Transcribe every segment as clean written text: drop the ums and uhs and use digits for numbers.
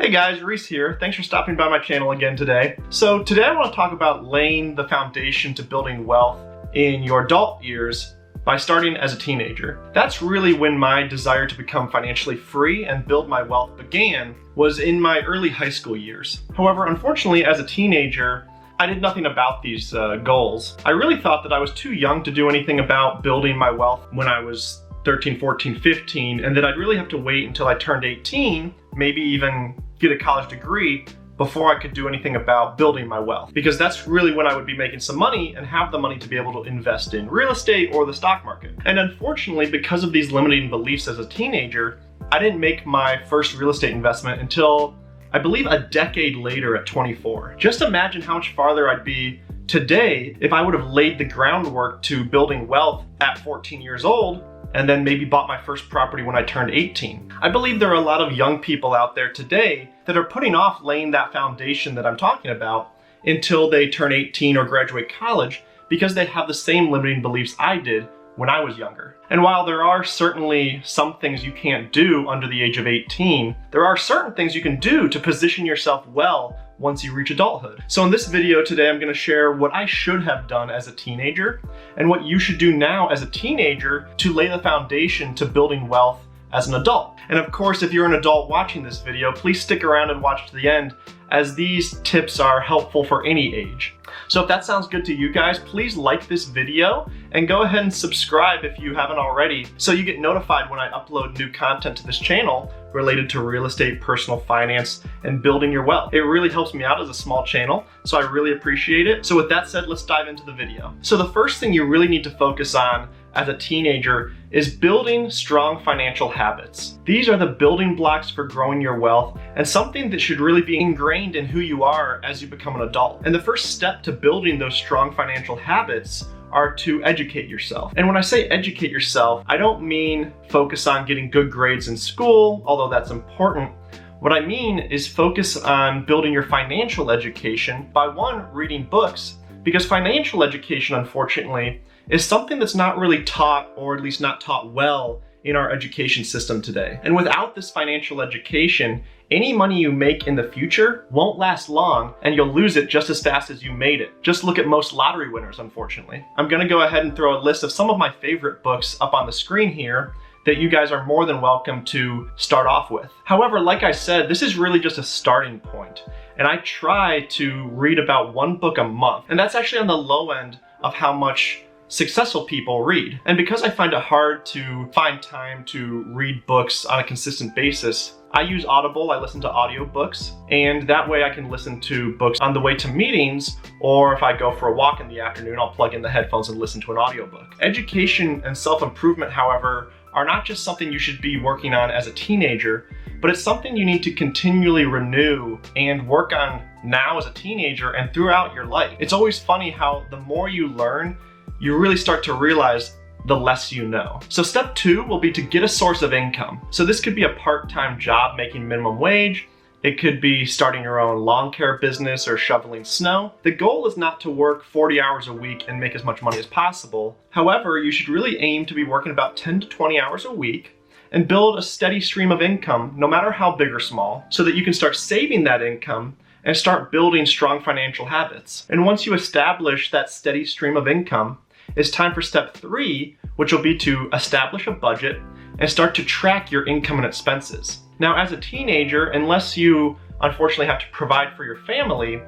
Hey guys, Reese here. Thanks for stopping by my channel again today. So today I want to talk about laying the foundation to building wealth in your adult years by starting as a teenager. That's really when my desire to become financially free and build my wealth began, was in my early high school years. However, unfortunately, as a teenager, I did nothing about these goals. I really thought that I was too young to do anything about building my wealth when I was 13, 14, 15, and that I'd really have to wait until I turned 18, maybe even get a college degree before I could do anything about building my wealth. Because that's really when I would be making some money and have the money to be able to invest in real estate or the stock market. And unfortunately, because of these limiting beliefs as a teenager, I didn't make my first real estate investment until I believe a decade later at 24. Just imagine how much farther I'd be today if I would have laid the groundwork to building wealth at 14 years old and then maybe bought my first property when I turned 18. I believe there are a lot of young people out there today that are putting off laying that foundation that I'm talking about until they turn 18 or graduate college because they have the same limiting beliefs I did when I was younger. And while there are certainly some things you can't do under the age of 18, there are certain things you can do to position yourself well once you reach adulthood. So in this video today, I'm going to share what I should have done as a teenager and what you should do now as a teenager to lay the foundation to building wealth as an adult. And of course, if you're an adult watching this video, please stick around and watch to the end, as these tips are helpful for any age. So if that sounds good to you guys, please like this video and go ahead and subscribe if you haven't already, so you get notified when I upload new content to this channel related to real estate, personal finance, and building your wealth. It really helps me out as a small channel, so I really appreciate it. So with that said, let's dive into the video. So the first thing you really need to focus on as a teenager is building strong financial habits. These are the building blocks for growing your wealth and something that should really be ingrained in who you are as you become an adult. And the first step to building those strong financial habits are to educate yourself. And when I say educate yourself, I don't mean focus on getting good grades in school, although that's important. What I mean is focus on building your financial education by, one, reading books, because financial education, unfortunately, is something that's not really taught, or at least not taught well, in our education system today. And without this financial education, any money you make in the future won't last long, and you'll lose it just as fast as you made it. Just look at most lottery winners, unfortunately. I'm gonna go ahead and throw a list of some of my favorite books up on the screen here that you guys are more than welcome to start off with. However, like I said, this is really just a starting point, and I try to read about one book a month, and that's actually on the low end of how much successful people read. And because I find it hard to find time to read books on a consistent basis, I use Audible. I listen to audiobooks, and that way I can listen to books on the way to meetings, or if I go for a walk in the afternoon, I'll plug in the headphones and listen to an audiobook. Education and self-improvement, however, are not just something you should be working on as a teenager, but it's something you need to continually renew and work on now as a teenager and throughout your life. It's always funny how the more you learn, you really start to realize the less you know. So step 2 will be to get a source of income. So this could be a part-time job making minimum wage. It could be starting your own lawn care business or shoveling snow. The goal is not to work 40 hours a week and make as much money as possible. However, you should really aim to be working about 10 to 20 hours a week and build a steady stream of income, no matter how big or small, so that you can start saving that income and start building strong financial habits. And once you establish that steady stream of income, it's time for step 3, which will be to establish a budget and start to track your income and expenses. Now, as a teenager, unless you unfortunately have to provide for your family,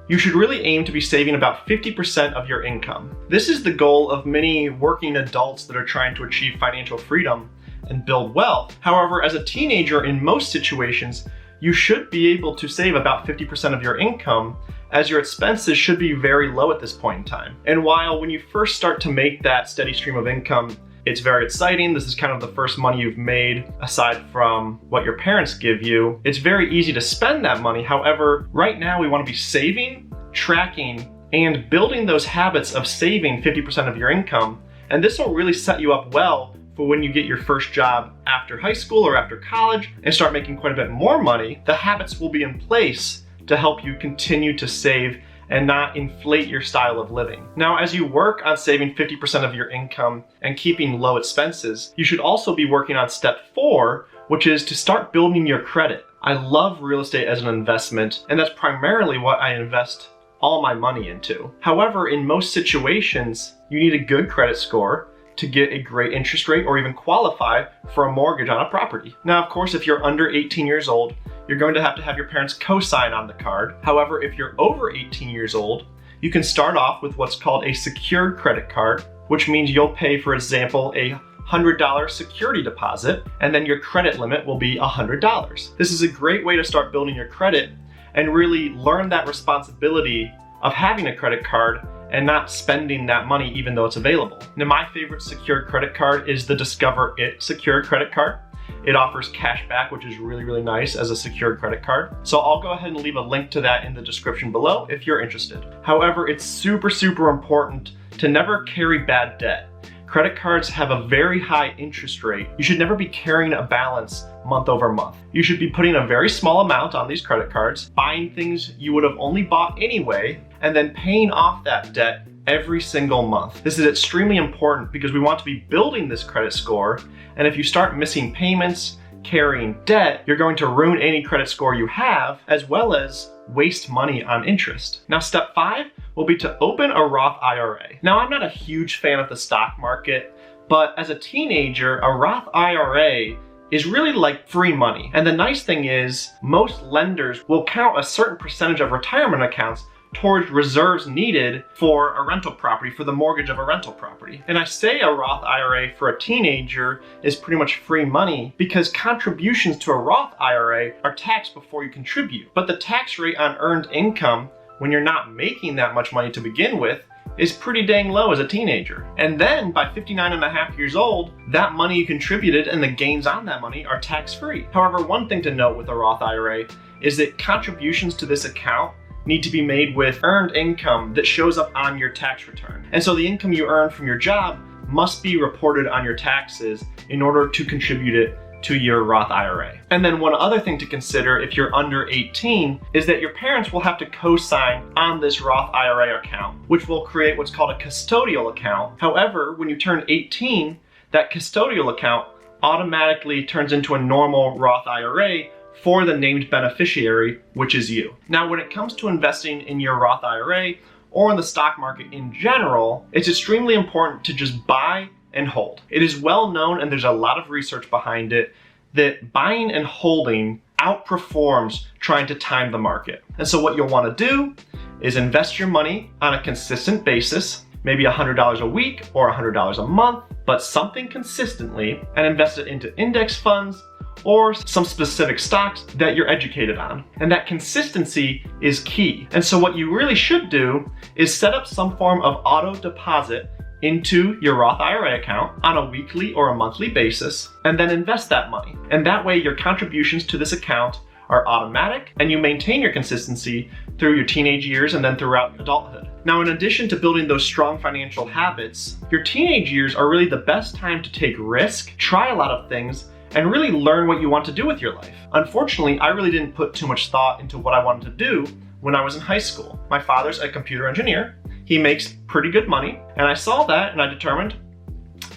you should really aim to be saving about 50% of your income. This is the goal of many working adults that are trying to achieve financial freedom and build wealth. However, as a teenager, in most situations, you should be able to save about 50% of your income, as your expenses should be very low at this point in time. And while when you first start to make that steady stream of income, it's very exciting. This is kind of the first money you've made aside from what your parents give you. It's very easy to spend that money. However, right now we want to be saving, tracking, and building those habits of saving 50% of your income. And this will really set you up well for when you get your first job after high school or after college and start making quite a bit more money. The habits will be in place to help you continue to save and not inflate your style of living. Now, as you work on saving 50% of your income and keeping low expenses, you should also be working on step 4, which is to start building your credit. I love real estate as an investment, and that's primarily what I invest all my money into. However, in most situations, you need a good credit score to get a great interest rate or even qualify for a mortgage on a property. Now, of course, if you're under 18 years old, you're going to have your parents co-sign on the card. However, if you're over 18 years old, you can start off with what's called a secured credit card, which means you'll pay, for example, a $100 security deposit, and then your credit limit will be $100. This is a great way to start building your credit and really learn that responsibility of having a credit card and not spending that money even though it's available. Now, my favorite secured credit card is the Discover It secured credit card. It offers cash back, which is really, really nice as a secured credit card. So I'll go ahead and leave a link to that in the description below if you're interested. However, it's super, super important to never carry bad debt. Credit cards have a very high interest rate. You should never be carrying a balance month over month. You should be putting a very small amount on these credit cards, buying things you would have only bought anyway, and then paying off that debt every single month. This is extremely important because we want to be building this credit score, and if you start missing payments, carrying debt, you're going to ruin any credit score you have, as well as waste money on interest. Now, step 5 will be to open a Roth IRA. Now, I'm not a huge fan of the stock market, but as a teenager, a Roth IRA is really like free money. And the nice thing is, most lenders will count a certain percentage of retirement accounts towards reserves needed for a rental property, for the mortgage of a rental property. And I say a Roth IRA for a teenager is pretty much free money because contributions to a Roth IRA are taxed before you contribute. But the tax rate on earned income, when you're not making that much money to begin with, is pretty dang low as a teenager. And then by 59 and a half years old, that money you contributed and the gains on that money are tax-free. However, one thing to note with a Roth IRA is that contributions to this account need to be made with earned income that shows up on your tax return. And so the income you earn from your job must be reported on your taxes in order to contribute it to your Roth IRA. And then one other thing to consider if you're under 18 is that your parents will have to co-sign on this Roth IRA account, which will create what's called a custodial account. However, when you turn 18, that custodial account automatically turns into a normal Roth IRA for the named beneficiary, which is you. Now, when it comes to investing in your Roth IRA or in the stock market in general, it's extremely important to just buy and hold. It is well known, and there's a lot of research behind it, that buying and holding outperforms trying to time the market. And so what you'll want to do is invest your money on a consistent basis, maybe $100 a week or $100 a month, but something consistently, and invest it into index funds or some specific stocks that you're educated on. And that consistency is key. And so what you really should do is set up some form of auto deposit into your Roth IRA account on a weekly or a monthly basis, and then invest that money. And that way your contributions to this account are automatic, and you maintain your consistency through your teenage years and then throughout adulthood. Now, in addition to building those strong financial habits, your teenage years are really the best time to take risk, try a lot of things, and really learn what you want to do with your life. Unfortunately, I really didn't put too much thought into what I wanted to do when I was in high school. My father's a computer engineer. He makes pretty good money, and I saw that and I determined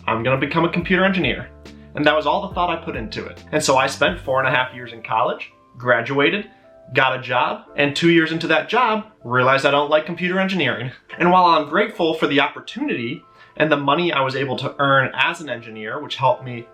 I'm gonna become a computer engineer. And that was all the thought I put into it. And so I spent 4.5 years in college, graduated, got a job, and 2 years into that job, realized I don't like computer engineering. And while I'm grateful for the opportunity and the money I was able to earn as an engineer, which helped me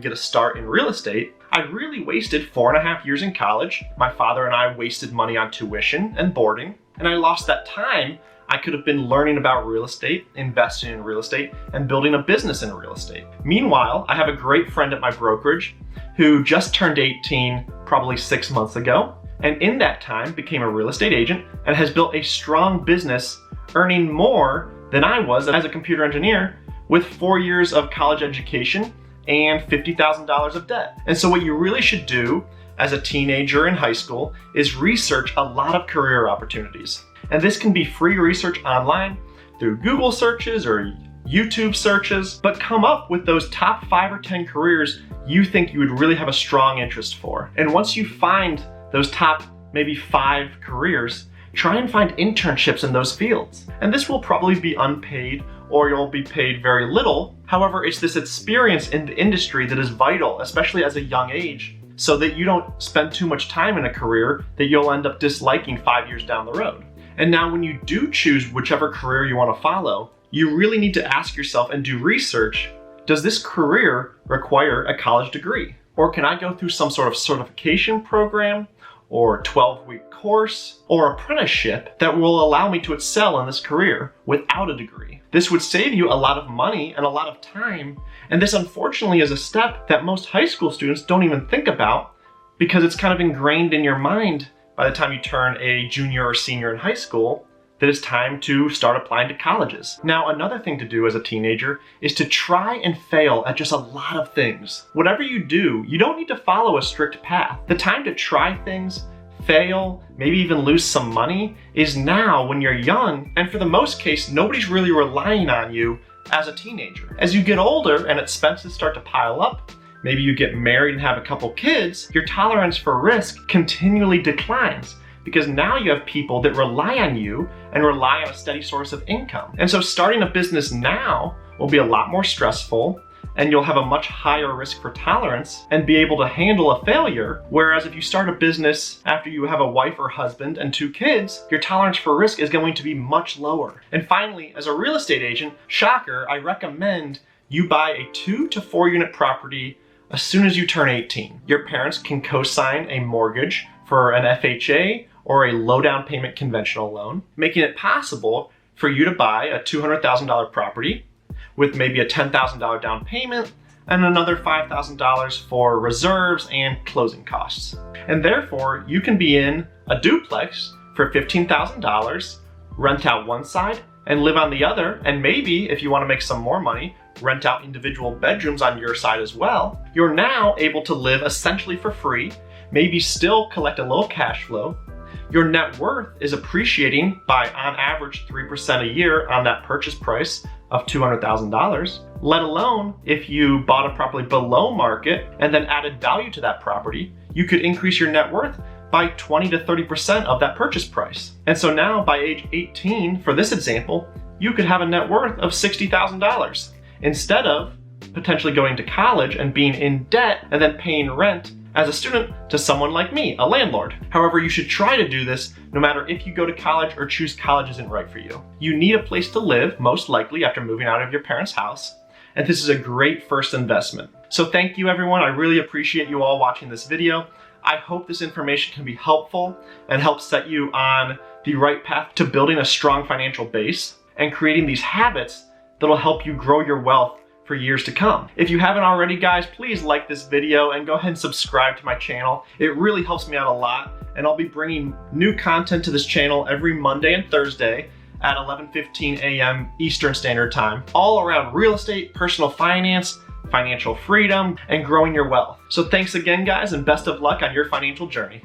get a start in real estate, I really wasted 4.5 years in college. My father and I wasted money on tuition and boarding, and I lost that time I could have been learning about real estate, investing in real estate, and building a business in real estate. Meanwhile, I have a great friend at my brokerage who just turned 18 probably 6 months ago, and in that time became a real estate agent and has built a strong business, earning more than I was as a computer engineer with 4 years of college education and $50,000 of debt. And so what you really should do as a teenager in high school is research a lot of career opportunities. And this can be free research online through Google searches or YouTube searches, but come up with those top 5 or 10 careers you think you would really have a strong interest for. And once you find those top maybe 5 careers, try and find internships in those fields. And this will probably be unpaid or you'll be paid very little. However, it's this experience in the industry that is vital, especially as a young age, so that you don't spend too much time in a career that you'll end up disliking 5 years down the road. And now when you do choose whichever career you want to follow, you really need to ask yourself and do research, does this career require a college degree? Or can I go through some sort of certification program or 12-week course or apprenticeship that will allow me to excel in this career without a degree? This would save you a lot of money and a lot of time, and this unfortunately is a step that most high school students don't even think about because it's kind of ingrained in your mind by the time you turn a junior or senior in high school that it's time to start applying to colleges. Now, another thing to do as a teenager is to try and fail at just a lot of things. Whatever you do, you don't need to follow a strict path. The time to try things, fail, maybe even lose some money is now when you're young, and for the most case, nobody's really relying on you as a teenager. As you get older and expenses start to pile up, maybe you get married and have a couple kids, your tolerance for risk continually declines because now you have people that rely on you and rely on a steady source of income. And so starting a business now will be a lot more stressful, and you'll have a much higher risk for tolerance and be able to handle a failure. Whereas if you start a business after you have a wife or husband and 2 kids, your tolerance for risk is going to be much lower. And finally, as a real estate agent, shocker, I recommend you buy a 2 to 4 unit property as soon as you turn 18. Your parents can co-sign a mortgage for an FHA or a low down payment conventional loan, making it possible for you to buy a $200,000 property with maybe a $10,000 down payment and another $5,000 for reserves and closing costs. And therefore, you can be in a duplex for $15,000, rent out one side and live on the other, and maybe if you want to make some more money, rent out individual bedrooms on your side as well. You're now able to live essentially for free, maybe still collect a little cash flow. Your net worth is appreciating by on average 3% a year on that purchase price of $200,000, let alone if you bought a property below market and then added value to that property, you could increase your net worth by 20 to 30% of that purchase price. And so now by age 18, for this example, you could have a net worth of $60,000 instead of potentially going to college and being in debt and then paying rent as a student to someone like me, a landlord. However, you should try to do this no matter if you go to college or choose college isn't right for you. You need a place to live, most likely after moving out of your parents' house, and this is a great first investment. So thank you everyone, I really appreciate you all watching this video. I hope this information can be helpful and help set you on the right path to building a strong financial base and creating these habits that'll help you grow your wealth for years to come. If you haven't already, guys, please like this video and go ahead and subscribe to my channel. It really helps me out a lot, and I'll be bringing new content to this channel every Monday and Thursday at 11:15 a.m. Eastern Standard Time, all around real estate, personal finance, financial freedom, and growing your wealth. So thanks again, guys, and best of luck on your financial journey.